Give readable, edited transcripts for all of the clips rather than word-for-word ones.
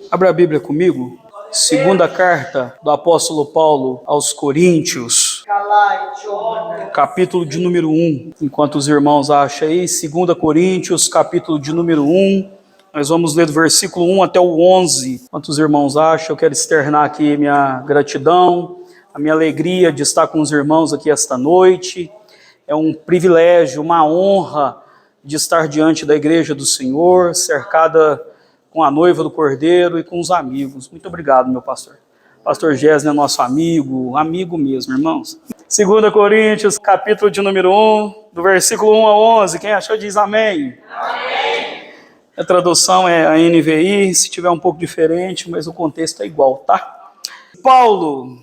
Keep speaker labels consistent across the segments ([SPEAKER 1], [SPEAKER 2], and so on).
[SPEAKER 1] Abra a Bíblia comigo. Segunda carta do apóstolo Paulo aos Coríntios, capítulo de número 1. Enquanto os irmãos acham aí, 2 Coríntios, capítulo de número 1. Nós vamos ler do versículo 1 até o 11. Enquanto os irmãos acham, eu quero externar aqui minha gratidão, a minha alegria de estar com os irmãos aqui esta noite. É um privilégio, uma honra de estar diante da igreja do Senhor, cercada com a noiva do Cordeiro e com os amigos. Muito obrigado, meu pastor. Pastor Gésner é nosso amigo mesmo, irmãos. 2 Coríntios, capítulo de número 1, do versículo 1 a 11. Quem achou diz amém. Amém. A tradução é a NVI, se tiver um pouco diferente, mas o contexto é igual, tá? Paulo,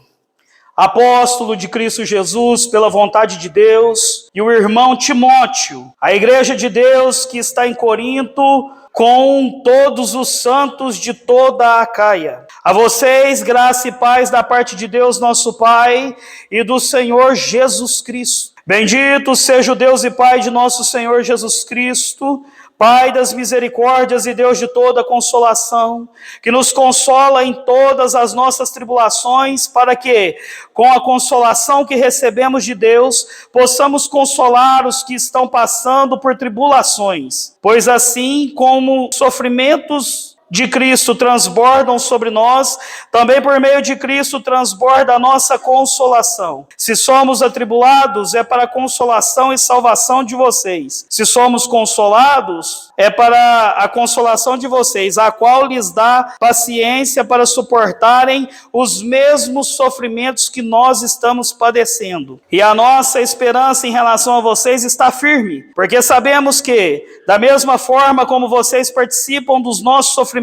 [SPEAKER 1] apóstolo de Cristo Jesus, pela vontade de Deus, e o irmão Timóteo, a igreja de Deus que está em Corinto, com todos os santos de toda a Acaia. A vocês, graça e paz da parte de Deus, nosso Pai, e do Senhor Jesus Cristo. Bendito seja o Deus e Pai de nosso Senhor Jesus Cristo, Pai das misericórdias e Deus de toda consolação, que nos consola em todas as nossas tribulações, para que, com a consolação que recebemos de Deus, possamos consolar os que estão passando por tribulações. Pois assim como sofrimentos de Cristo transbordam sobre nós, também por meio de Cristo transborda a nossa consolação. Se somos atribulados, é para a consolação e salvação de vocês. Se somos consolados, é para a consolação de vocês, a qual lhes dá paciência para suportarem os mesmos sofrimentos que nós estamos padecendo. E a nossa esperança em relação a vocês está firme, porque sabemos que, da mesma forma como vocês participam dos nossos sofrimentos,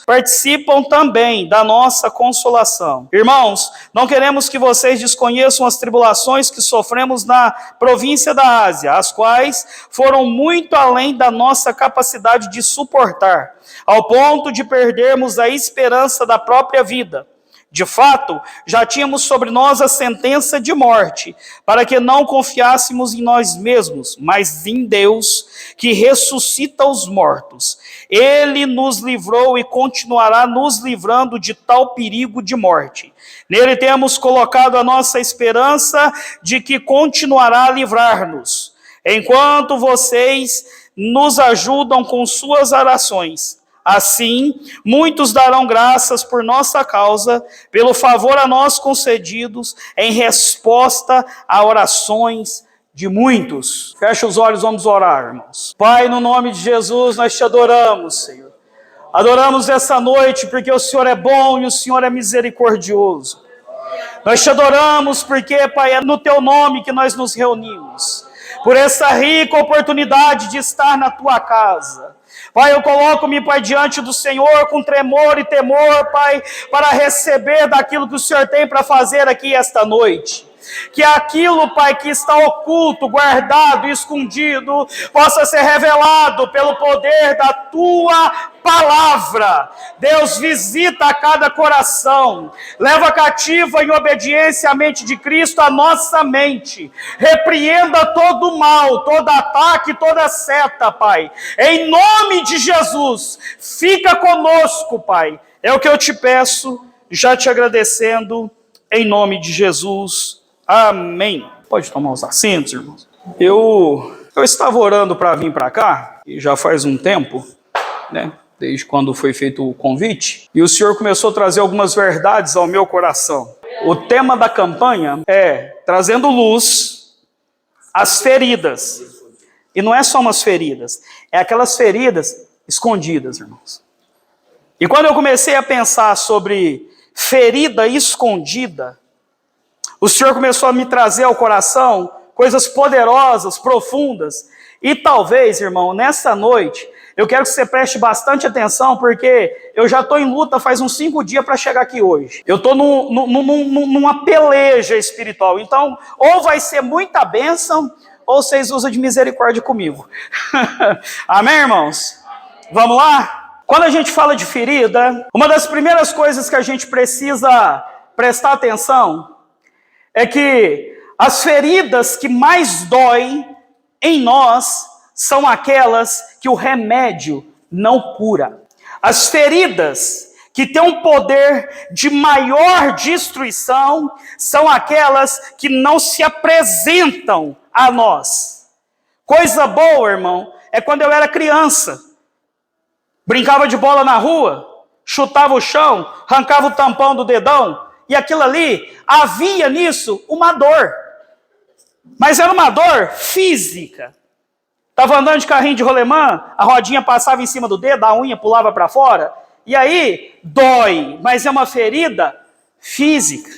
[SPEAKER 1] participam também da nossa consolação. Irmãos, não queremos que vocês desconheçam as tribulações que sofremos na província da Ásia, as quais foram muito além da nossa capacidade de suportar, ao ponto de perdermos a esperança da própria vida. De fato, já tínhamos sobre nós a sentença de morte, para que não confiássemos em nós mesmos, mas em Deus, que ressuscita os mortos. Ele nos livrou e continuará nos livrando de tal perigo de morte. Nele temos colocado a nossa esperança de que continuará a livrar-nos, enquanto vocês nos ajudam com suas orações. Assim, muitos darão graças por nossa causa, pelo favor a nós concedidos, em resposta a orações de muitos. Fecha os olhos, vamos orar, irmãos. Pai, no nome de Jesus, nós te adoramos, Senhor. Adoramos essa noite porque o Senhor é bom e o Senhor é misericordioso. Nós te adoramos porque, Pai, é no teu nome que nós nos reunimos. Por essa rica oportunidade de estar na tua casa. Pai, eu coloco-me, Pai, diante do Senhor com tremor e temor, Pai, para receber daquilo que o Senhor tem para fazer aqui esta noite. Que aquilo, Pai, que está oculto, guardado, escondido, possa ser revelado pelo poder da Tua palavra. Deus, visita a cada coração, leva cativa em obediência à mente de Cristo a nossa mente. Repreenda todo o mal, todo ataque, toda seta, Pai. Em nome de Jesus, fica conosco, Pai. É o que eu te peço, já te agradecendo, em nome de Jesus. Amém. Pode tomar os assentos, irmãos. Eu estava orando para vir para cá, e já faz um tempo, né? Desde quando foi feito o convite, e o Senhor começou a trazer algumas verdades ao meu coração. O tema da campanha é trazendo luz às feridas. E não é só umas feridas, é aquelas feridas escondidas, irmãos. E quando eu comecei a pensar sobre ferida escondida, o Senhor começou a me trazer ao coração coisas poderosas, profundas. E talvez, irmão, nessa noite, eu quero que você preste bastante atenção, porque eu já estou em luta faz uns 5 dias para chegar aqui hoje. Eu estou numa peleja espiritual. Então, ou vai ser muita bênção, ou vocês usam de misericórdia comigo. Amém, irmãos? Vamos lá? Quando a gente fala de ferida, uma das primeiras coisas que a gente precisa prestar atenção é que as feridas que mais doem em nós são aquelas que o remédio não cura. As feridas que têm um poder de maior destruição são aquelas que não se apresentam a nós. Coisa boa, irmão, é quando eu era criança. Brincava de bola na rua, chutava o chão, arrancava o tampão do dedão, e aquilo ali, havia nisso uma dor. Mas era uma dor física. Estava andando de carrinho de rolemã, a rodinha passava em cima do dedo, a unha pulava para fora, e aí dói, mas é uma ferida física.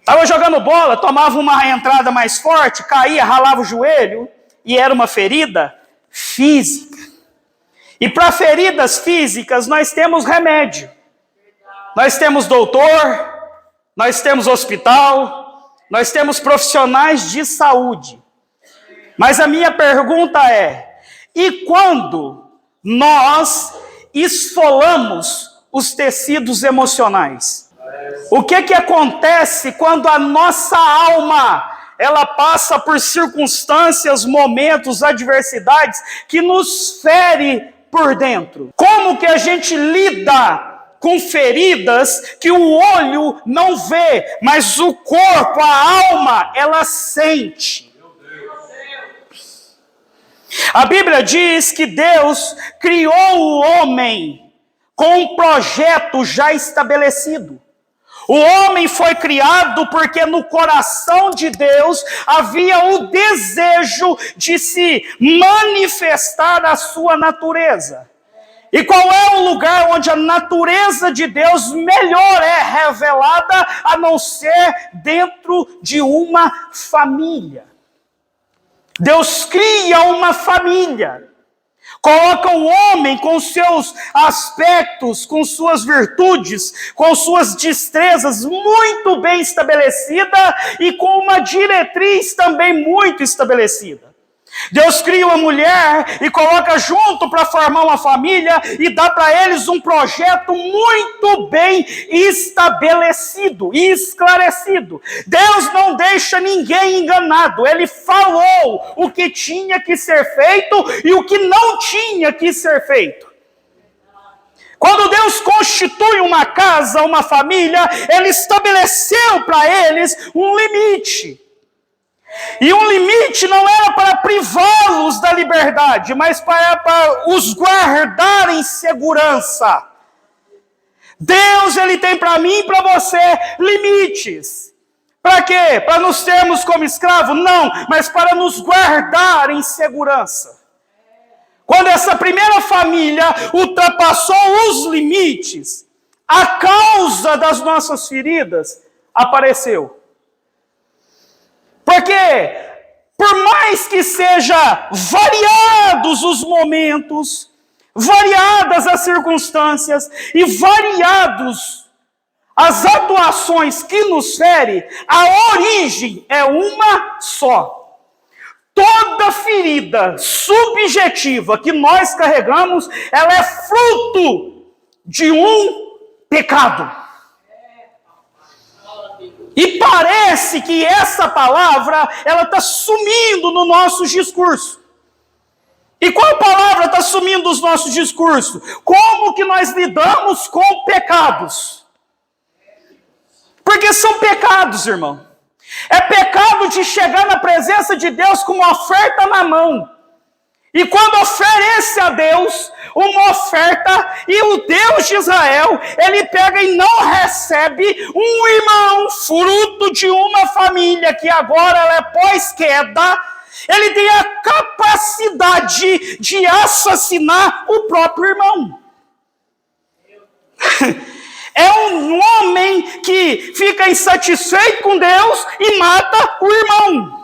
[SPEAKER 1] Estava jogando bola, tomava uma entrada mais forte, caía, ralava o joelho, e era uma ferida física. E para feridas físicas nós temos remédio. Nós temos doutor, nós temos hospital, nós temos profissionais de saúde. Mas a minha pergunta é: e quando nós esfolamos os tecidos emocionais? O que acontece quando a nossa alma ela passa por circunstâncias, momentos, adversidades que nos fere por dentro? Como que a gente lida com feridas que o olho não vê, mas o corpo, a alma, ela sente? A Bíblia diz que Deus criou o homem com um projeto já estabelecido. O homem foi criado porque no coração de Deus havia o desejo de se manifestar a sua natureza. E qual é o lugar onde a natureza de Deus melhor é revelada, a não ser dentro de uma família? Deus cria uma família, coloca o homem com seus aspectos, com suas virtudes, com suas destrezas muito bem estabelecida e com uma diretriz também muito estabelecida. Deus cria uma mulher e coloca junto para formar uma família e dá para eles um projeto muito bem estabelecido e esclarecido. Deus não deixa ninguém enganado. Ele falou o que tinha que ser feito e o que não tinha que ser feito. Quando Deus constitui uma casa, uma família, Ele estabeleceu para eles um limite. E um limite não era para privá-los da liberdade, mas para os guardar em segurança. Deus, Ele tem para mim e para você limites. Para quê? Para nos termos como escravo? Não, mas para nos guardar em segurança. Quando essa primeira família ultrapassou os limites, a causa das nossas feridas apareceu. Porque, por mais que sejam variados os momentos, variadas as circunstâncias e variados as atuações que nos ferem, a origem é uma só. Toda ferida subjetiva que nós carregamos, ela é fruto de um pecado. E parece que essa palavra, ela está sumindo no nosso discurso. E qual palavra está sumindo dos nossos discursos? Como que nós lidamos com pecados? Porque são pecados, irmão. É pecado de chegar na presença de Deus com uma oferta na mão. E quando oferece a Deus uma oferta, e o Deus de Israel, ele pega e não recebe um irmão, fruto de uma família, que agora ela é pós-queda, ele tem a capacidade de assassinar o próprio irmão. É um homem que fica insatisfeito com Deus e mata o irmão.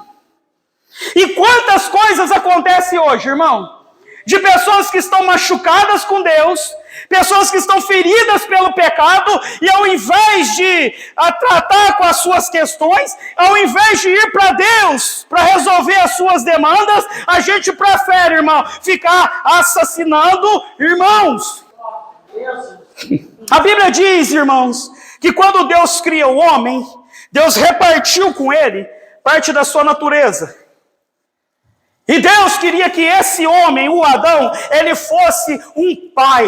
[SPEAKER 1] E quantas coisas acontecem hoje, irmão? De pessoas que estão machucadas com Deus, pessoas que estão feridas pelo pecado, e ao invés de tratar com as suas questões, ao invés de ir para Deus para resolver as suas demandas, a gente prefere, irmão, ficar assassinando irmãos. A Bíblia diz, irmãos, que quando Deus cria o homem, Deus repartiu com ele parte da sua natureza. E Deus queria que esse homem, o Adão, ele fosse um pai.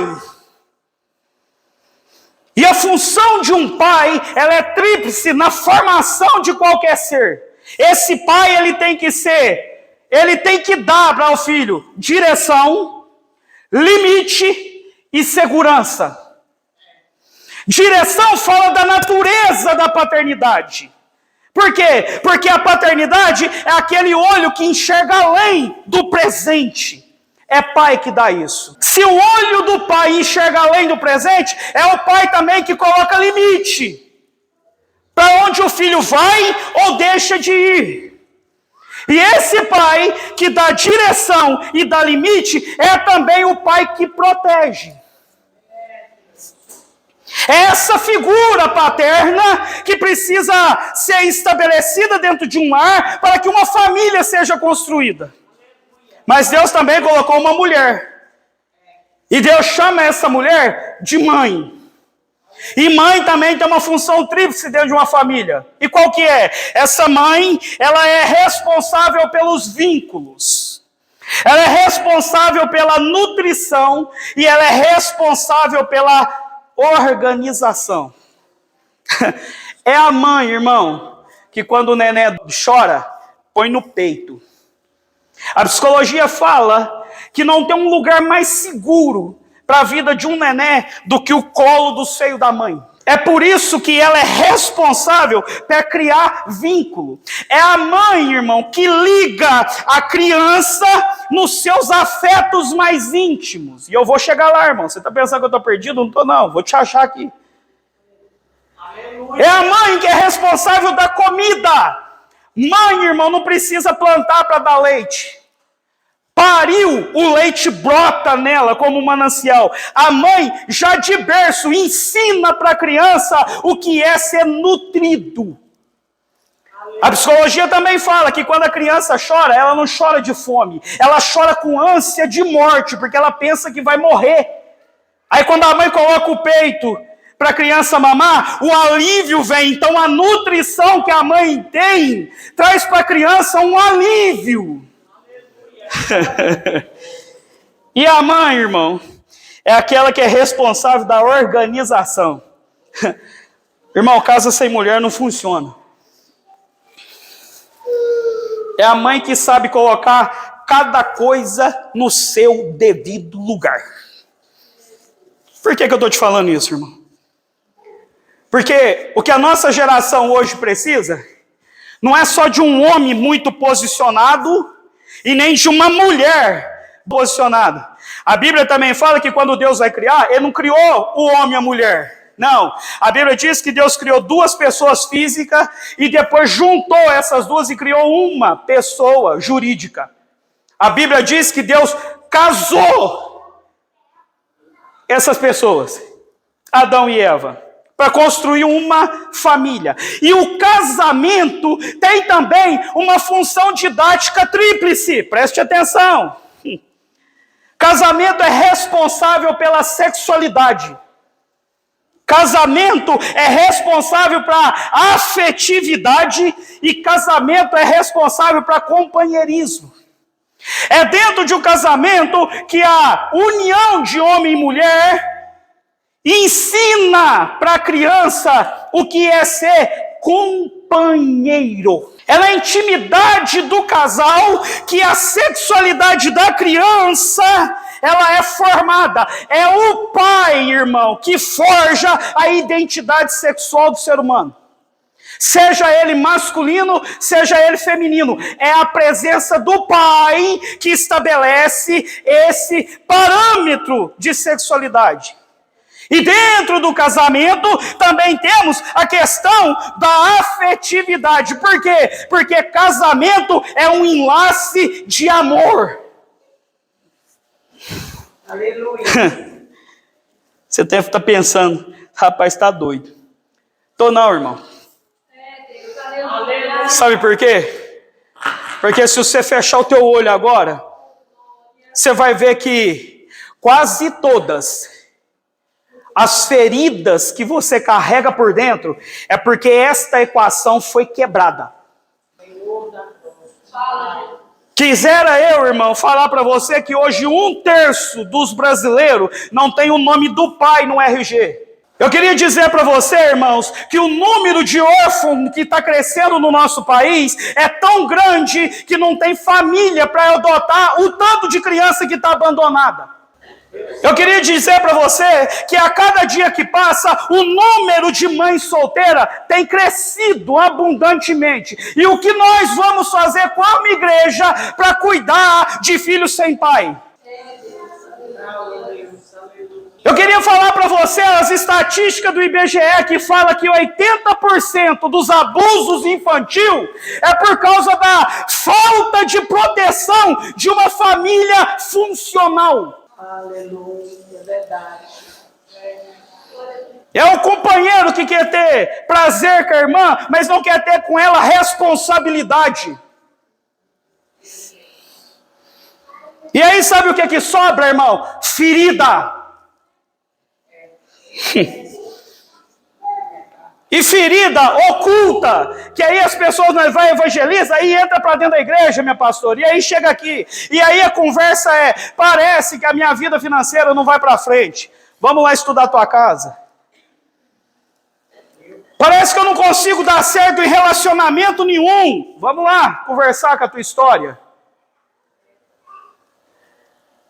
[SPEAKER 1] E a função de um pai, ela é tríplice na formação de qualquer ser. Esse pai, ele tem que dar para o filho direção, limite e segurança. Direção fala da natureza da paternidade. Por quê? Porque a paternidade é aquele olho que enxerga além do presente. É pai que dá isso. Se o olho do pai enxerga além do presente, é o pai também que coloca limite. Para onde o filho vai ou deixa de ir. E esse pai que dá direção e dá limite, é também o pai que protege. É essa figura paterna que precisa ser estabelecida dentro de um lar para que uma família seja construída. Mas Deus também colocou uma mulher. E Deus chama essa mulher de mãe. E mãe também tem uma função tríplice dentro de uma família. E qual que é? Essa mãe, ela é responsável pelos vínculos. Ela é responsável pela nutrição e ela é responsável pela organização. É a mãe, irmão, que quando o neném chora, põe no peito. A psicologia fala que não tem um lugar mais seguro para a vida de um neném do que o colo do seio da mãe. É por isso que ela é responsável para criar vínculo. É a mãe, irmão, que liga a criança nos seus afetos mais íntimos. E eu vou chegar lá, irmão. Você está pensando que eu estou perdido? Não estou, não. Vou te achar aqui. Aleluia. É a mãe que é responsável da comida. Mãe, irmão, não precisa plantar para dar leite. Pariu, o leite brota nela como um manancial. A mãe, já de berço, ensina para a criança o que é ser nutrido. A psicologia também fala que quando a criança chora, ela não chora de fome. Ela chora com ânsia de morte, porque ela pensa que vai morrer. Aí quando a mãe coloca o peito para a criança mamar, o alívio vem. Então a nutrição que a mãe tem, traz para a criança um alívio. E a mãe, irmão, é aquela que é responsável da organização. Irmão, casa sem mulher não funciona. É a mãe que sabe colocar cada coisa no seu devido lugar. Por que eu estou te falando isso, irmão? Porque o que a nossa geração hoje precisa não é só de um homem muito posicionado e nem de uma mulher posicionada. A Bíblia também fala que quando Deus vai criar, Ele não criou o homem e a mulher. Não. A Bíblia diz que Deus criou duas pessoas físicas e depois juntou essas duas e criou uma pessoa jurídica. A Bíblia diz que Deus casou essas pessoas, Adão e Eva, para construir uma família. E o casamento tem também uma função didática tríplice. Preste atenção. Casamento é responsável pela sexualidade. Casamento é responsável para afetividade e casamento é responsável para companheirismo. É dentro de um casamento que a união de homem e mulher ensina para a criança o que é ser companheiro. É na intimidade do casal que a sexualidade da criança ela é formada. É o pai, irmão, que forja a identidade sexual do ser humano. Seja ele masculino, seja ele feminino. É a presença do pai que estabelece esse parâmetro de sexualidade. E dentro do casamento também temos a questão da afetividade. Por quê? Porque casamento é um enlace de amor. Aleluia. Você deve estar pensando, rapaz, está doido. Tô não, irmão. Sabe por quê? Porque se você fechar o teu olho agora, você vai ver que quase todas as feridas que você carrega por dentro é porque esta equação foi quebrada. Quisera eu, irmão, falar para você que hoje 1/3 dos brasileiros não tem o nome do pai no RG. Eu queria dizer para você, irmãos, que o número de órfãos que está crescendo no nosso país é tão grande que não tem família para adotar o tanto de criança que está abandonada. Eu queria dizer para você que a cada dia que passa, o número de mães solteiras tem crescido abundantemente. E o que nós vamos fazer como igreja para cuidar de filhos sem pai? Eu queria falar para você as estatísticas do IBGE que fala que 80% dos abusos infantil é por causa da falta de proteção de uma família funcional.
[SPEAKER 2] Aleluia, é verdade.
[SPEAKER 1] É o companheiro que quer ter prazer com a irmã, mas não quer ter com ela responsabilidade. E aí sabe o que sobra, irmão? Ferida. E ferida oculta, que aí as pessoas vão evangelizar, aí entra para dentro da igreja, minha pastora, e aí chega aqui, e aí a conversa é, parece que a minha vida financeira não vai para frente, vamos lá estudar a tua casa. Parece que eu não consigo dar certo em relacionamento nenhum, vamos lá conversar com a tua história.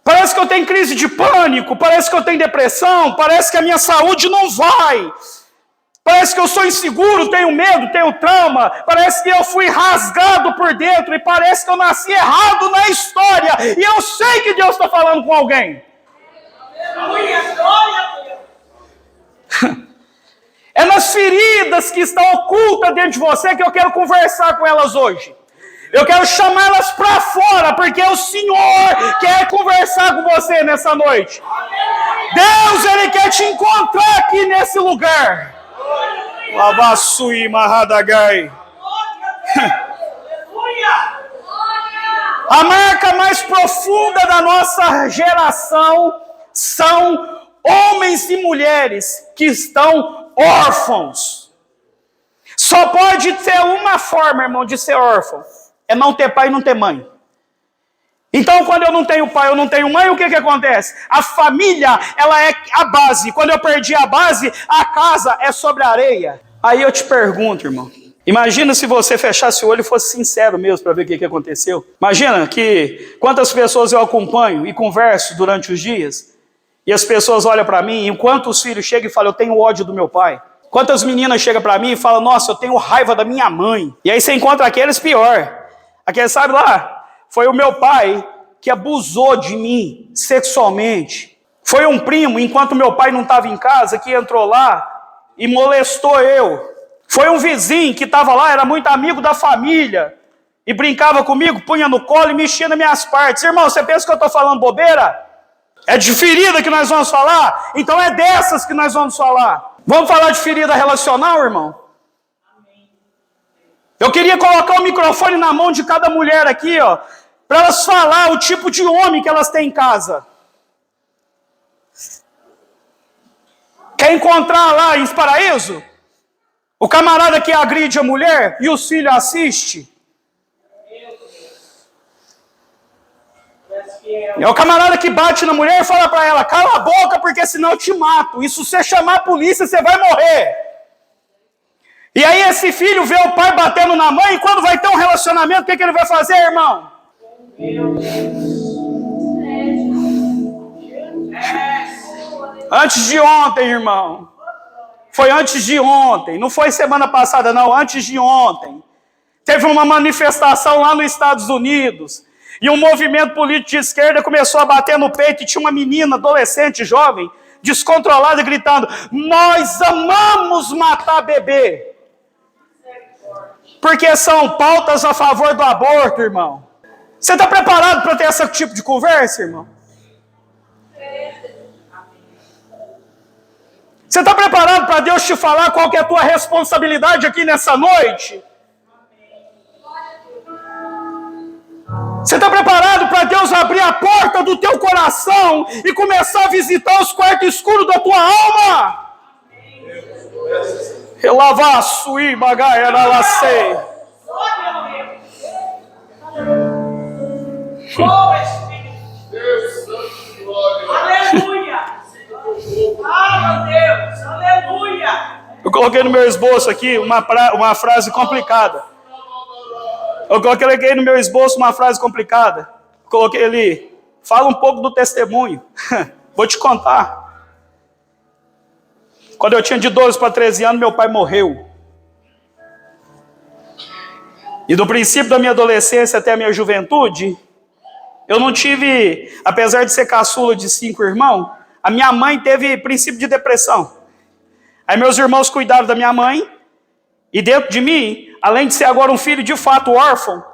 [SPEAKER 1] Parece que eu tenho crise de pânico, parece que eu tenho depressão, parece que a minha saúde não vai. Parece que eu sou inseguro, tenho medo, tenho trauma. Parece que eu fui rasgado por dentro e parece que eu nasci errado na história. E eu sei que Deus está falando com alguém. É nas feridas que estão ocultas dentro de você que eu quero conversar com elas hoje. Eu quero chamá-las para fora, porque o Senhor quer conversar com você nessa noite. Deus, Ele quer te encontrar aqui nesse lugar. Lavassui Mahadagai. A marca mais profunda da nossa geração são homens e mulheres que estão órfãos. Só pode ter uma forma, irmão, de ser órfão. É não ter pai e não ter mãe. Então, quando eu não tenho pai, eu não tenho mãe, o que acontece? A família, ela é a base. Quando eu perdi a base, a casa é sobre a areia. Aí eu te pergunto, irmão. Imagina se você fechasse o olho e fosse sincero mesmo para ver o que aconteceu. Imagina que quantas pessoas eu acompanho e converso durante os dias. E as pessoas olham para mim, enquanto os filhos chegam e falam, eu tenho ódio do meu pai. Quantas meninas chegam para mim e falam, nossa, eu tenho raiva da minha mãe. E aí você encontra aqueles pior. Aquele, sabe lá, foi o meu pai que abusou de mim sexualmente. Foi um primo, enquanto meu pai não estava em casa, que entrou lá e molestou eu. Foi um vizinho que estava lá, era muito amigo da família, e brincava comigo, punha no colo e mexia nas minhas partes. Irmão, você pensa que eu estou falando bobeira? É de ferida que nós vamos falar? Então é dessas que nós vamos falar. Vamos falar de ferida relacional, irmão? Eu queria colocar o microfone na mão de cada mulher aqui, ó, para elas falar o tipo de homem que elas têm em casa. Quer encontrar lá em Paraíso? O camarada que agride a mulher e os filhos assistem? É o camarada que bate na mulher e fala para ela, cala a boca porque senão eu te mato. E se você chamar a polícia, você vai morrer. E aí esse filho vê o pai batendo na mãe, e quando vai ter um relacionamento, o que ele vai fazer, irmão? Antes de ontem, irmão. Foi antes de ontem. Não foi semana passada, não. Antes de ontem. Teve uma manifestação lá nos Estados Unidos. E um movimento político de esquerda começou a bater no peito e tinha uma menina, adolescente, jovem, descontrolada, gritando, nós amamos matar bebê. Porque são pautas a favor do aborto, irmão. Você está preparado para ter esse tipo de conversa, irmão? Você está preparado para Deus te falar qual que é a tua responsabilidade aqui nessa noite? Você está preparado para Deus abrir a porta do teu coração e começar a visitar os quartos escuros da tua alma?
[SPEAKER 2] Oh, Espírito. Aleluia. Ah, meu Deus. Aleluia.
[SPEAKER 1] Eu coloquei no meu esboço aqui uma frase complicada. Eu coloquei no meu esboço uma frase complicada. Coloquei ali, fala um pouco do testemunho. Vou te contar. Quando eu tinha de 12 para 13 anos, meu pai morreu. E do princípio da minha adolescência até a minha juventude, eu não tive, apesar de ser caçula de 5 irmãos, a minha mãe teve princípio de depressão. Aí meus irmãos cuidaram da minha mãe, e dentro de mim, além de ser agora um filho de fato órfão,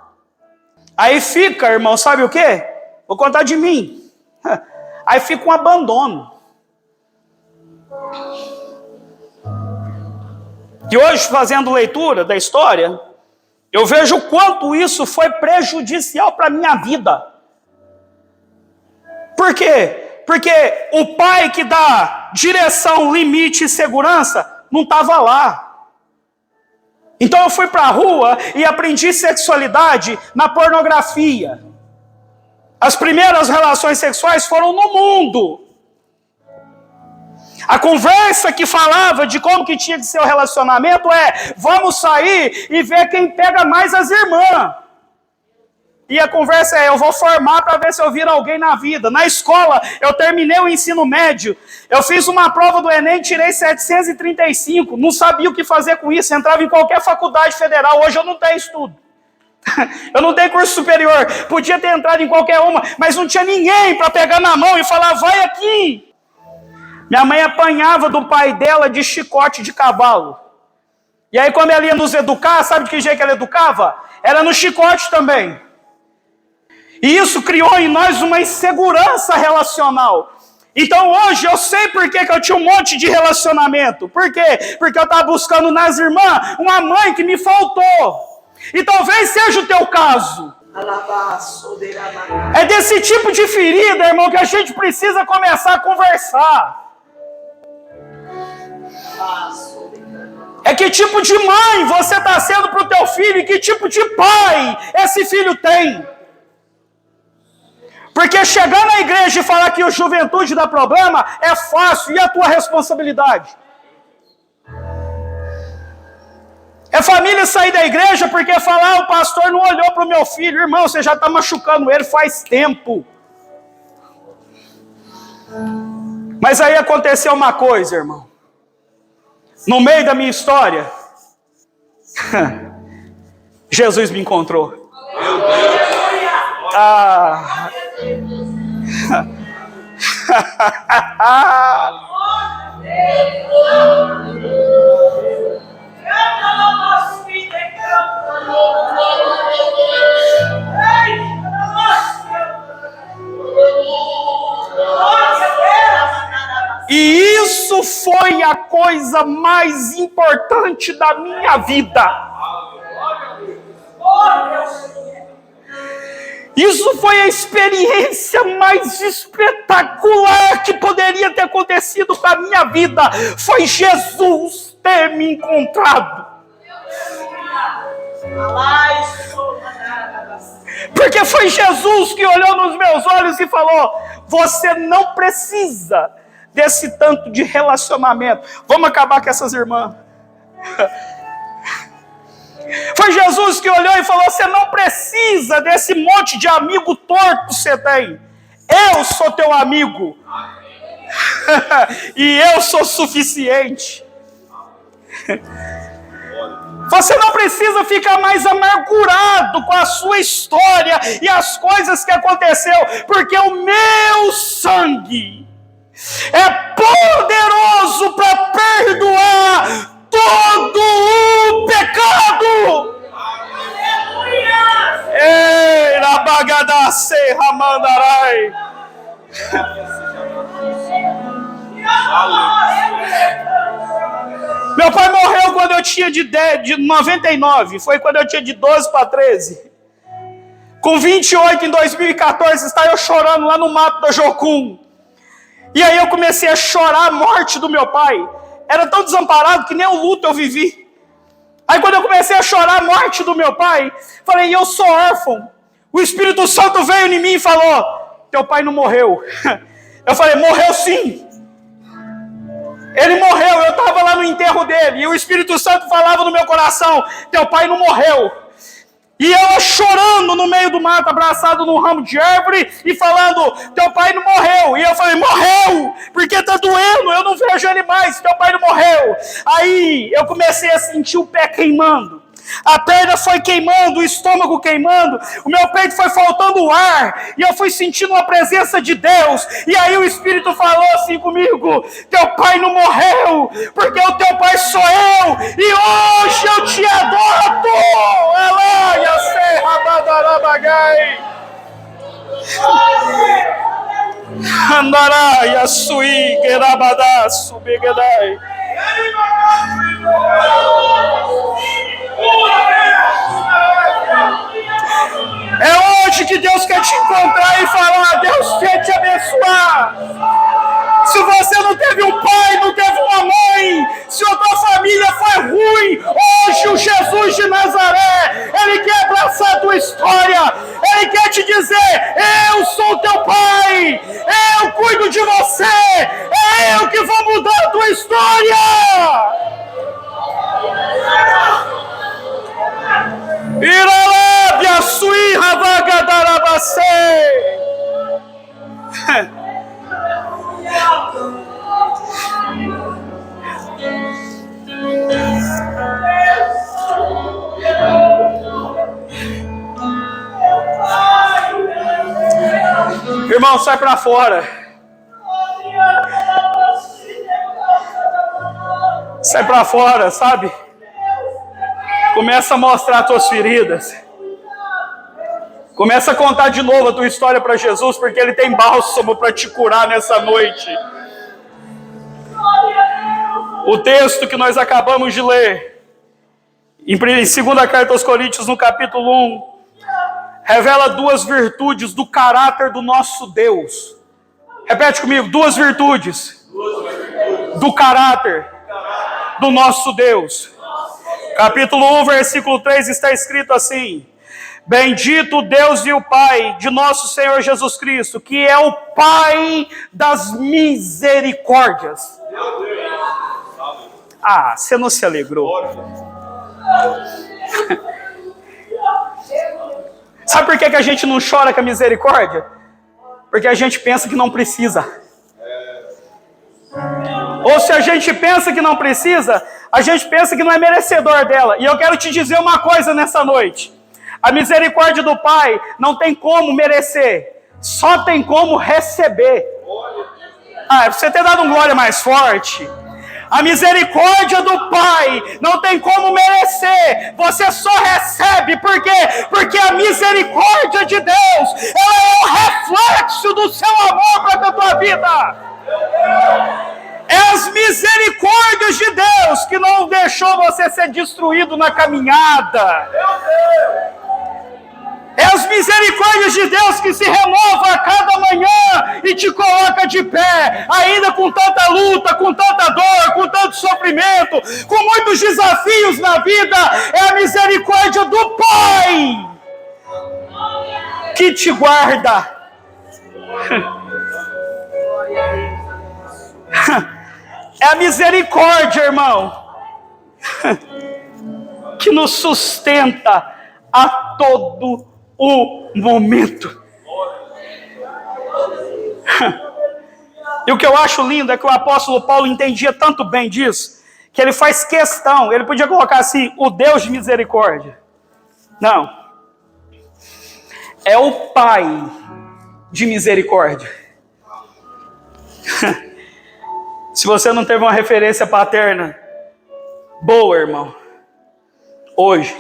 [SPEAKER 1] aí fica, irmão, sabe o quê? Vou contar de mim. Aí fica um abandono. E hoje, fazendo leitura da história, eu vejo o quanto isso foi prejudicial para a minha vida. Por quê? Porque o pai que dá direção, limite e segurança não estava lá. Então eu fui para a rua e aprendi sexualidade na pornografia. As primeiras relações sexuais foram no mundo. A conversa que falava de como que tinha que ser o relacionamento é: vamos sair e ver quem pega mais as irmãs. E a conversa é: eu vou formar para ver se eu viro alguém na vida. Na escola, eu terminei o ensino médio. Eu fiz uma prova do Enem e tirei 735. Não sabia o que fazer com isso. Entrava em qualquer faculdade federal. Hoje eu não tenho estudo. Eu não tenho curso superior. Podia ter entrado em qualquer uma, mas não tinha ninguém para pegar na mão e falar: vai aqui. Minha mãe apanhava do pai dela de chicote de cavalo. E aí, quando ela ia nos educar, sabe de que jeito que ela educava? Era no chicote também. E isso criou em nós uma insegurança relacional. Então hoje eu sei por que eu tinha um monte de relacionamento. Por quê? Porque eu estava buscando nas irmãs uma mãe que me faltou. E talvez seja o teu caso. É desse tipo de ferida, irmão, que a gente precisa começar a conversar. É que tipo de mãe você está sendo para o teu filho e que tipo de pai esse filho tem. Porque chegar na igreja e falar que a juventude dá problema é fácil, e a tua responsabilidade? É família sair da igreja porque falar: o pastor não olhou para o meu filho. Irmão, você já está machucando ele faz tempo. Mas aí aconteceu uma coisa, irmão. No meio da minha história, Jesus me encontrou. Meu Deus. E isso foi a coisa mais importante da minha vida. Isso foi a experiência mais espetacular que poderia ter acontecido para a minha vida. Foi Jesus ter me encontrado. Porque foi Jesus que olhou nos meus olhos e falou: você não precisa desse tanto de relacionamento. Vamos acabar com essas irmãs. Foi Jesus que olhou e falou: você não precisa desse monte de amigo torto que você tem. Eu sou teu amigo. E eu sou suficiente. Você não precisa ficar mais amargurado com a sua história e as coisas que aconteceu, porque o meu sangue é poderoso para perdoar todo o pecado. Aleluia! Ei, na bagadace ramandarai. Meu pai morreu quando eu tinha de 99. Foi quando eu tinha de 12 para 13. Com 28 em 2014, estava eu chorando lá no mato da Jocum. E aí eu comecei a chorar a morte do meu pai. Era tão desamparado que nem o luto eu vivi. Aí quando eu comecei a chorar a morte do meu pai, falei: eu sou órfão. O Espírito Santo veio em mim e falou: teu pai não morreu. Eu falei: morreu sim. Ele morreu, eu estava lá no enterro dele. E o Espírito Santo falava no meu coração: teu pai não morreu. E eu chorando no meio do mato, abraçado num ramo de árvore e falando: teu pai não morreu. E eu falei: morreu, porque está doendo, eu não vejo ele mais, teu pai não morreu. Aí eu comecei a sentir o pé queimando. A perna foi queimando, o estômago queimando, o meu peito foi faltando ar, e eu fui sentindo a presença de Deus. E aí o Espírito falou assim comigo: teu pai não morreu, porque o teu pai sou eu, e hoje eu te adoto. Aleluia, serra badarabagai. Andaraia sui gerabada subegedai. É hoje que Deus quer te encontrar e falar: Deus quer te abençoar. Se você não teve um pai, não teve uma mãe, se a tua família foi ruim, hoje o Jesus de Nazaré, Ele quer abraçar a tua história. Ele quer te dizer: eu sou teu pai, eu cuido de você, é eu que vou mudar a tua história. Iralábia sui ravagadarabassei. Irmão, sai pra fora. Sai pra fora, sabe? Começa a mostrar as tuas feridas. Começa a contar de novo a tua história para Jesus, porque Ele tem bálsamo para te curar nessa noite. O texto que nós acabamos de ler, em 2ª carta aos Coríntios, no capítulo 1, revela 2 virtudes do caráter do nosso Deus. Repete comigo: 2 virtudes do caráter do nosso Deus. Capítulo 1, versículo 3 está escrito assim: bendito o Deus e o Pai de nosso Senhor Jesus Cristo, que é o Pai das misericórdias. Ah, você não se alegrou? Sabe por que a gente não chora com a misericórdia? Porque a gente pensa que não precisa. Ou se a gente pensa que não precisa, a gente pensa que não é merecedor dela. E eu quero te dizer uma coisa nessa noite: a misericórdia do Pai não tem como merecer, só tem como receber. Ah, é pra você ter dado um glória mais forte. A misericórdia do Pai não tem como merecer, você só recebe. Por quê? Porque a misericórdia de Deus, ela é o reflexo do seu amor para a tua vida. É as misericórdias de Deus que não deixou você ser destruído na caminhada. É as misericórdias de Deus que se renova a cada manhã e te coloca de pé, ainda com tanta luta, com tanta dor, com tanto sofrimento, com muitos desafios na vida. É a misericórdia do Pai que te guarda. É a misericórdia, irmão, que nos sustenta a todo o momento. E o que eu acho lindo é que o apóstolo Paulo entendia tanto bem disso, que ele faz questão, ele podia colocar assim: o Deus de misericórdia. Não. É o Pai de misericórdia. Se você não teve uma referência paterna boa, irmão, hoje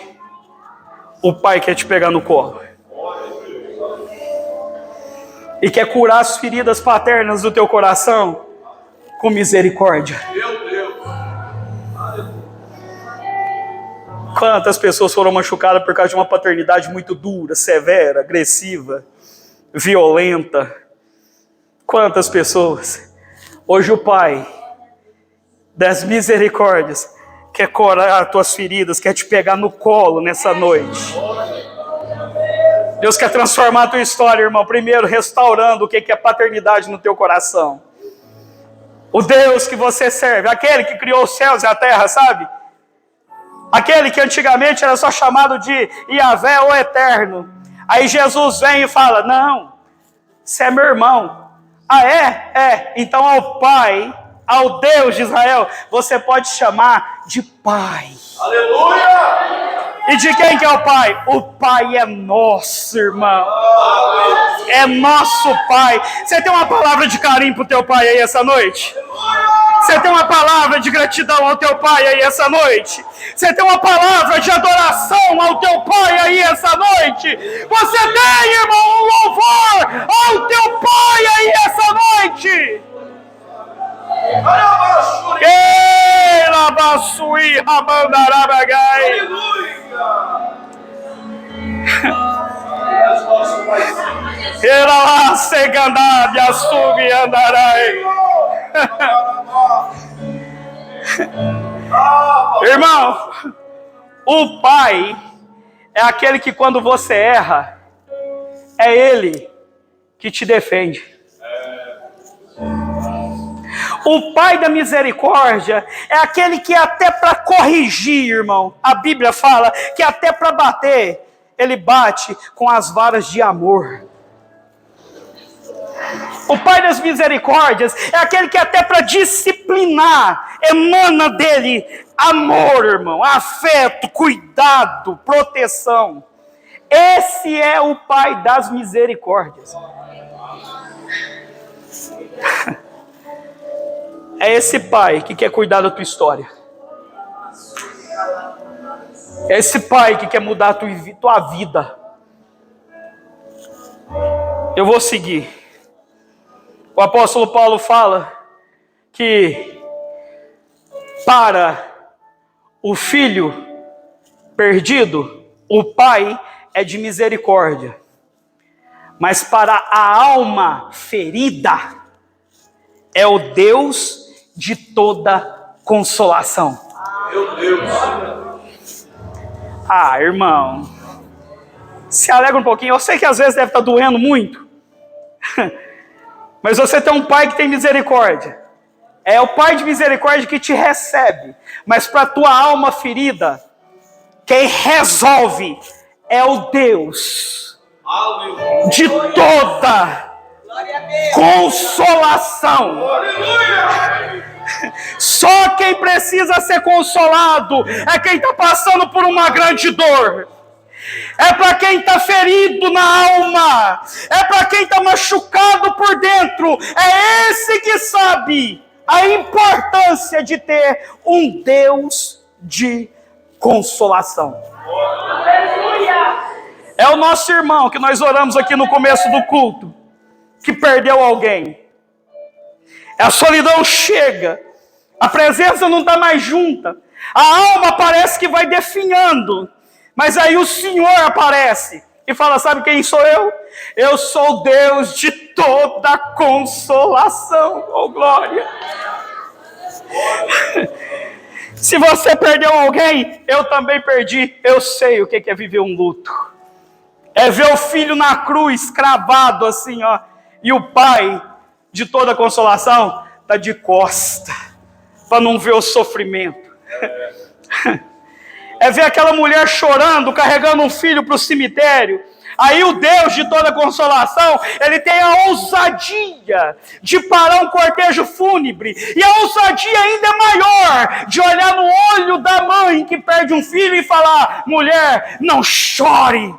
[SPEAKER 1] o Pai quer te pegar no colo e quer curar as feridas paternas do teu coração com misericórdia. Quantas pessoas foram machucadas por causa de uma paternidade muito dura, severa, agressiva, violenta? Quantas pessoas? Hoje o Pai das misericórdias quer curar as tuas feridas, quer te pegar no colo nessa noite. Deus quer transformar a tua história, irmão. Primeiro, restaurando o que é paternidade no teu coração. O Deus que você serve, aquele que criou os céus e a terra, sabe? Aquele que antigamente era só chamado de Yahvé, o Eterno. Aí Jesus vem e fala, não, você é meu irmão. Ah, é? É. Então ao Pai, ao Deus de Israel, você pode chamar de Pai.
[SPEAKER 3] Aleluia!
[SPEAKER 1] E de quem que é o Pai? O Pai é nosso, irmão. É nosso Pai. Você tem uma palavra de carinho pro teu Pai aí essa noite? Você tem uma palavra de gratidão ao teu Pai aí essa noite? Você tem uma palavra de adoração ao teu Pai aí essa noite? Você tem, irmão, um louvor ao teu Pai aí essa noite? Irmão, o Pai é aquele que quando você erra, é Ele que te defende. O Pai da misericórdia é aquele que até para corrigir, irmão, a Bíblia fala que até para bater, Ele bate com as varas de amor. O Pai das misericórdias é aquele que até para disciplinar, emana dele amor, irmão, afeto, cuidado, proteção. Esse é o Pai das misericórdias. É esse Pai que quer cuidar da tua história. É esse Pai que quer mudar a tua vida. Eu vou seguir. O apóstolo Paulo fala que para o filho perdido, o Pai é de misericórdia. Mas para a alma ferida, é o Deus de toda consolação.
[SPEAKER 3] Meu Deus.
[SPEAKER 1] Ah, irmão, se alegra um pouquinho. Eu sei que às vezes deve estar doendo muito. Mas você tem um Pai que tem misericórdia. É o Pai de misericórdia que te recebe. Mas para a tua alma ferida, quem resolve é o Deus de toda consolação. Só quem precisa ser consolado é quem está passando por uma grande dor. É para quem está ferido na alma. É para quem está machucado por dentro. É esse que sabe a importância de ter um Deus de consolação. É o nosso irmão que nós oramos aqui no começo do culto, que perdeu alguém. A solidão chega, a presença não está mais junta, a alma parece que vai definhando, mas aí o Senhor aparece e fala, sabe quem sou eu? Eu sou o Deus de toda consolação. Oh, glória! Se você perdeu alguém, eu também perdi. Eu sei o que é viver um luto. É ver o filho na cruz, cravado assim, ó, e o pai de toda consolação está de costa, para não ver o sofrimento. É ver aquela mulher chorando, carregando um filho para o cemitério. Aí o Deus de toda consolação, ele tem a ousadia de parar um cortejo fúnebre. E a ousadia ainda é maior de olhar no olho da mãe que perde um filho e falar, mulher, não chore.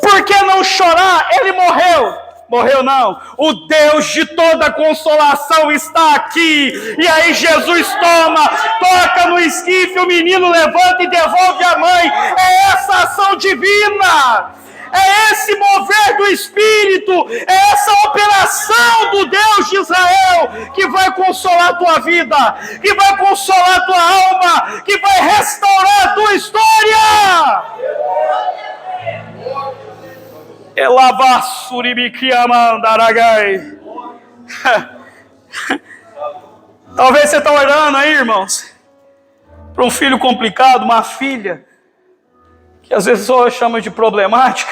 [SPEAKER 1] Por que não chorar? Ele morreu. Morreu não. O Deus de toda consolação está aqui. E aí Jesus toca no esquife, o menino levanta e devolve a mãe. É essa ação divina. É esse mover do Espírito. É essa operação do Deus de Israel que vai consolar a tua vida, que vai consolar a tua alma, que vai restaurar a tua história. Talvez você está olhando aí, irmãos, para um filho complicado, uma filha que às vezes só chama de problemática,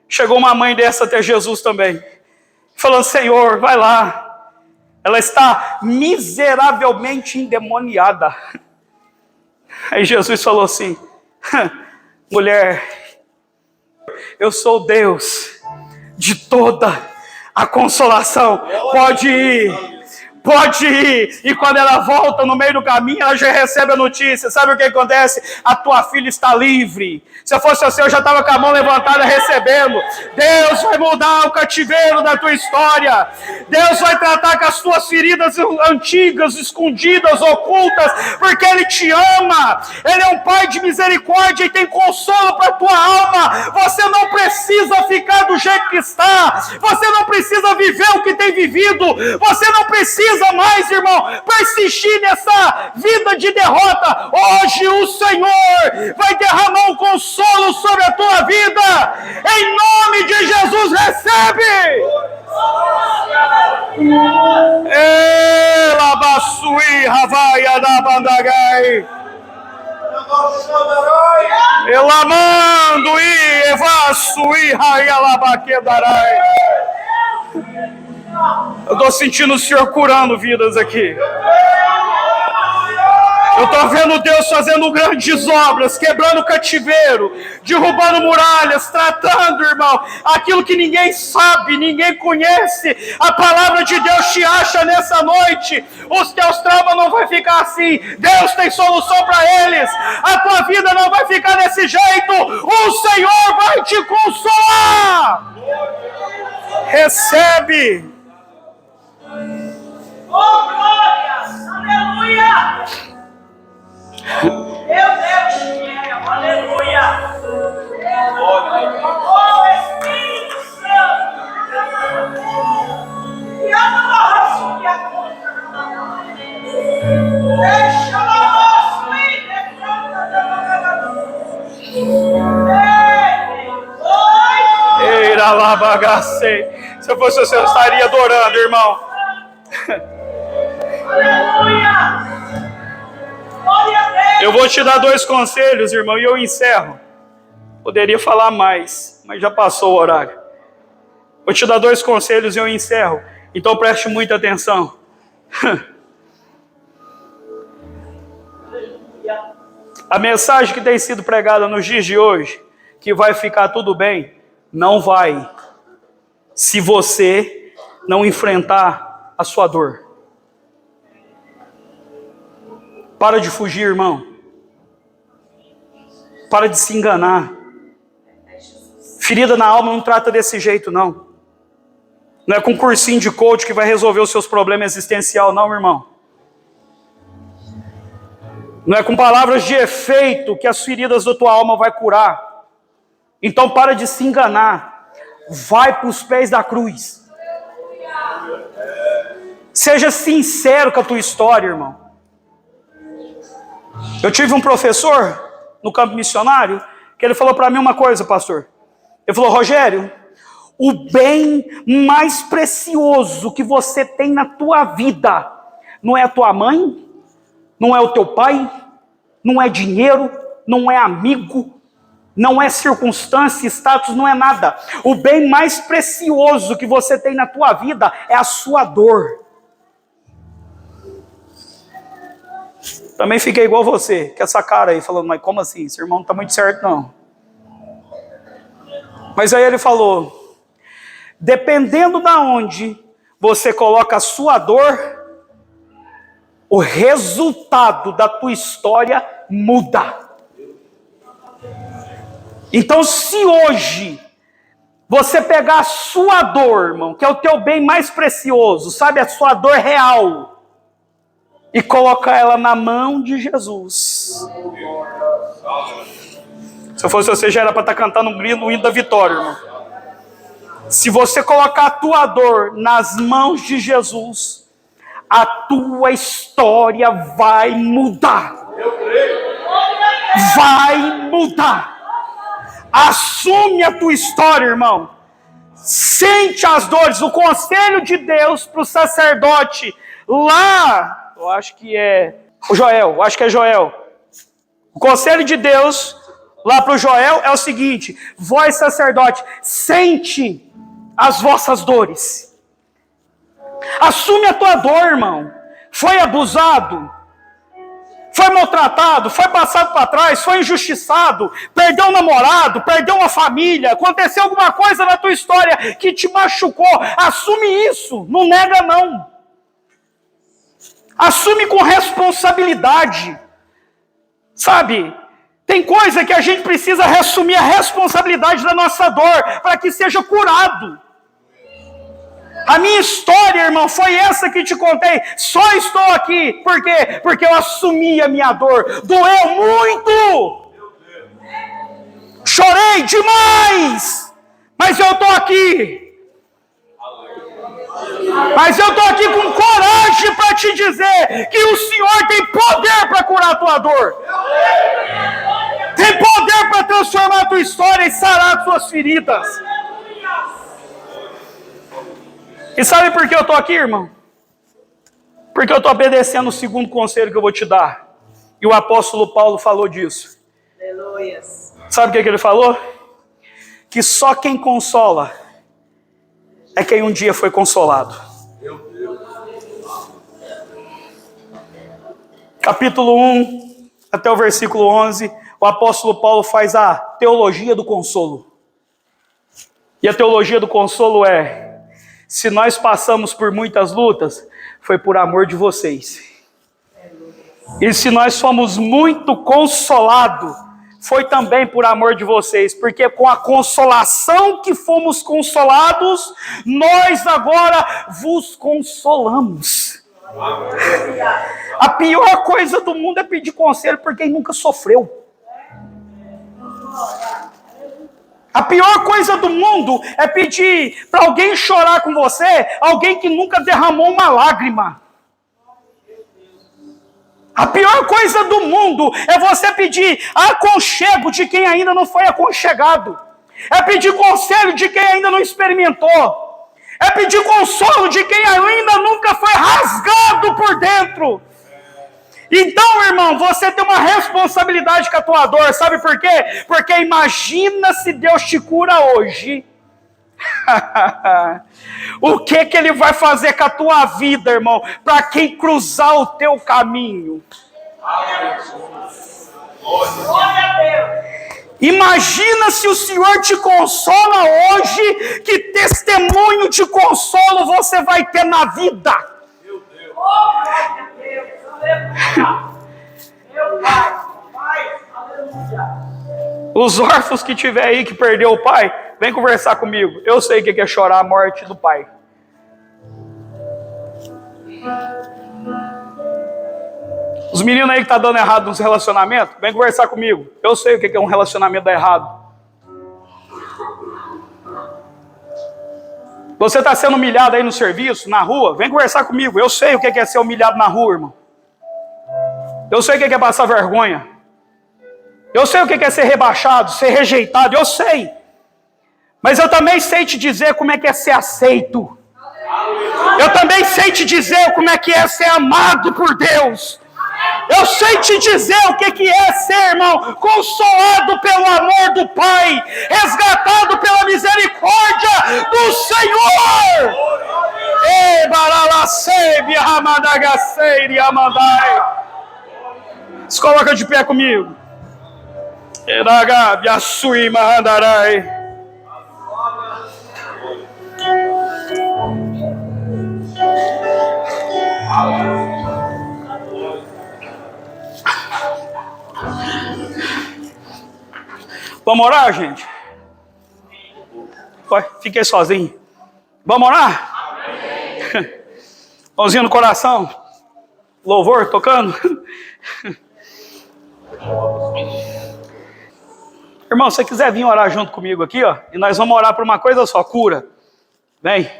[SPEAKER 1] chegou uma mãe dessa até Jesus também, falando: Senhor, vai lá, ela está miseravelmente endemoniada. Aí Jesus falou assim: mulher, eu sou Deus de toda a consolação, pode ir. Pode ir. E quando ela volta no meio do caminho, ela já recebe a notícia. Sabe o que acontece? A tua filha está livre. Se eu fosse você, eu já estava com a mão levantada recebendo. Deus vai mudar o cativeiro da tua história. Deus vai tratar com as tuas feridas antigas, escondidas, ocultas, porque Ele te ama. Ele é um Pai de misericórdia e tem consolo para a tua alma. Você não precisa ficar do jeito que está. Você não precisa viver o que tem vivido. Você não precisa mais, irmão, persistir nessa vida de derrota. Hoje o Senhor vai derramar um consolo sobre a tua vida. Em nome de Jesus, recebe. Ela basui ravaia da bandagai. Ela mando e evasui raia labaquedarai. Eu estou sentindo o Senhor curando vidas aqui. Eu estou vendo Deus fazendo grandes obras, quebrando cativeiro, derrubando muralhas, tratando, irmão, aquilo que ninguém sabe, ninguém conhece. A palavra de Deus te acha nessa noite. Os teus traumas não vão ficar assim. Deus tem solução para eles. A tua vida não vai ficar desse jeito. O Senhor vai te consolar. Recebe.
[SPEAKER 2] Oh, glória! Aleluia! Meu Deus, aleluia! Oh, Espírito Santo! E a nossa, e a conta, deixa a nossa
[SPEAKER 1] Ei, lá bagacei. Se eu fosse você, eu estaria adorando, irmão.
[SPEAKER 2] Aleluia! Glória a Deus!
[SPEAKER 1] Eu vou te dar 2 conselhos, irmão, e eu encerro. Poderia falar mais, mas já passou o horário. Vou te dar 2 conselhos e eu encerro. Então preste muita atenção. A mensagem que tem sido pregada nos dias de hoje, que vai ficar tudo bem, não vai, se você não enfrentar a sua dor. Para de fugir, irmão. Para de se enganar. Ferida na alma não trata desse jeito, não. Não é com cursinho de coach que vai resolver os seus problemas existenciais, não, irmão. Não é com palavras de efeito que as feridas da tua alma vai curar. Então para de se enganar. Vai para os pés da cruz. Seja sincero com a tua história, irmão. Eu tive um professor no campo missionário que ele falou para mim uma coisa, pastor. Ele falou: Rogério, o bem mais precioso que você tem na tua vida não é a tua mãe, não é o teu pai, não é dinheiro, não é amigo, não é circunstância, status, não é nada. O bem mais precioso que você tem na tua vida é a sua dor. Também fiquei igual você, com essa cara aí, falando: mas como assim? Esse irmão não está muito certo, não. Mas aí ele falou: dependendo de onde você coloca a sua dor, o resultado da tua história muda. Então, se hoje você pegar a sua dor, irmão, que é o teu bem mais precioso, sabe, a sua dor real, e colocar ela na mão de Jesus. Se eu fosse você, já era para estar cantando um grito, o hino da vitória, irmão. Se você colocar a tua dor nas mãos de Jesus, a tua história vai mudar. Vai mudar. Assume a tua história, irmão. Sente as dores. O conselho de Deus para o sacerdote lá, eu acho que é o Joel, O conselho de Deus lá para o Joel é o seguinte: vós sacerdote, sente as vossas dores. Assume a tua dor, irmão. Foi abusado, foi maltratado, foi passado para trás, foi injustiçado, perdeu um namorado, perdeu uma família, aconteceu alguma coisa na tua história que te machucou. Assume isso, não nega não. Assume com responsabilidade. Sabe, tem coisa que a gente precisa assumir a responsabilidade da nossa dor para que seja curado. A minha história, irmão, foi essa que te contei. Só estou aqui. Por quê? Porque eu assumi a minha dor. Doeu muito. Chorei demais. Mas eu estou aqui. Mas eu estou aqui com coragem para te dizer que o Senhor tem poder para curar a tua dor. Tem poder para transformar a tua história e sarar as tuas feridas. E sabe por que eu estou aqui, irmão? Porque eu estou obedecendo o segundo conselho que eu vou te dar. E o apóstolo Paulo falou disso. Aleluia. Sabe o que ele falou? Que só quem consola é quem um dia foi consolado. Meu Deus. Capítulo 1, até o versículo 11, o apóstolo Paulo faz a teologia do consolo. E a teologia do consolo é: se nós passamos por muitas lutas, foi por amor de vocês. E se nós fomos muito consolados, foi também por amor de vocês. Porque com a consolação que fomos consolados, nós agora vos consolamos. A pior coisa do mundo é pedir conselho por quem nunca sofreu. A pior coisa do mundo é pedir para alguém chorar com você, alguém que nunca derramou uma lágrima. A pior coisa do mundo é você pedir aconchego de quem ainda não foi aconchegado. É pedir conselho de quem ainda não experimentou. É pedir consolo de quem ainda nunca foi rasgado por dentro. Então, irmão, você tem uma responsabilidade com a tua dor. Sabe por quê? Porque imagina se Deus te cura hoje. O que Ele vai fazer com a tua vida, irmão? Para quem cruzar o teu caminho.
[SPEAKER 2] Glória a Deus.
[SPEAKER 1] Imagina se o Senhor te consola hoje. Que testemunho de consolo você vai ter na vida.
[SPEAKER 2] Glória a Deus. Meu Pai, aleluia.
[SPEAKER 1] Os órfãos que tiver aí que perdeu o pai, vem conversar comigo. Eu sei o que é chorar a morte do pai. Os meninos aí que tá dando errado nos relacionamentos, vem conversar comigo. Eu sei o que é um relacionamento dar errado. Você está sendo humilhado aí no serviço, na rua, vem conversar comigo. Eu sei o que é ser humilhado na rua, irmão. Eu sei o que é passar vergonha. Eu sei o que é ser rebaixado, ser rejeitado. Eu sei. Mas eu também sei te dizer como é que é ser aceito. Eu também sei te dizer como é que é ser amado por Deus. Eu sei te dizer o que é ser, irmão, consolado pelo amor do Pai, resgatado pela misericórdia do Senhor. Ei, baralacebi, ramadagaceiri, amandai. Se coloca de pé comigo. Eragabi, assui, mahandarai. Vamos orar, gente? Fiquei sozinho. Vamos orar? Amém. Mãozinha no coração. Louvor tocando. Irmão, se você quiser vir orar junto comigo aqui, ó, e nós vamos orar por uma coisa só, cura. Vem.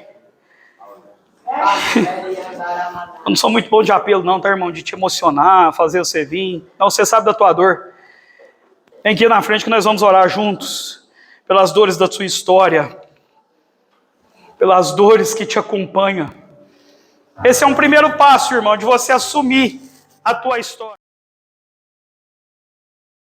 [SPEAKER 1] Eu não sou muito bom de apelo não, tá, irmão? De te emocionar, fazer você vir. Não, você sabe da tua dor. Vem aqui na frente que nós vamos orar juntos. Pelas dores da sua história. Pelas dores que te acompanham. Esse é um primeiro passo, irmão, de você assumir a tua história.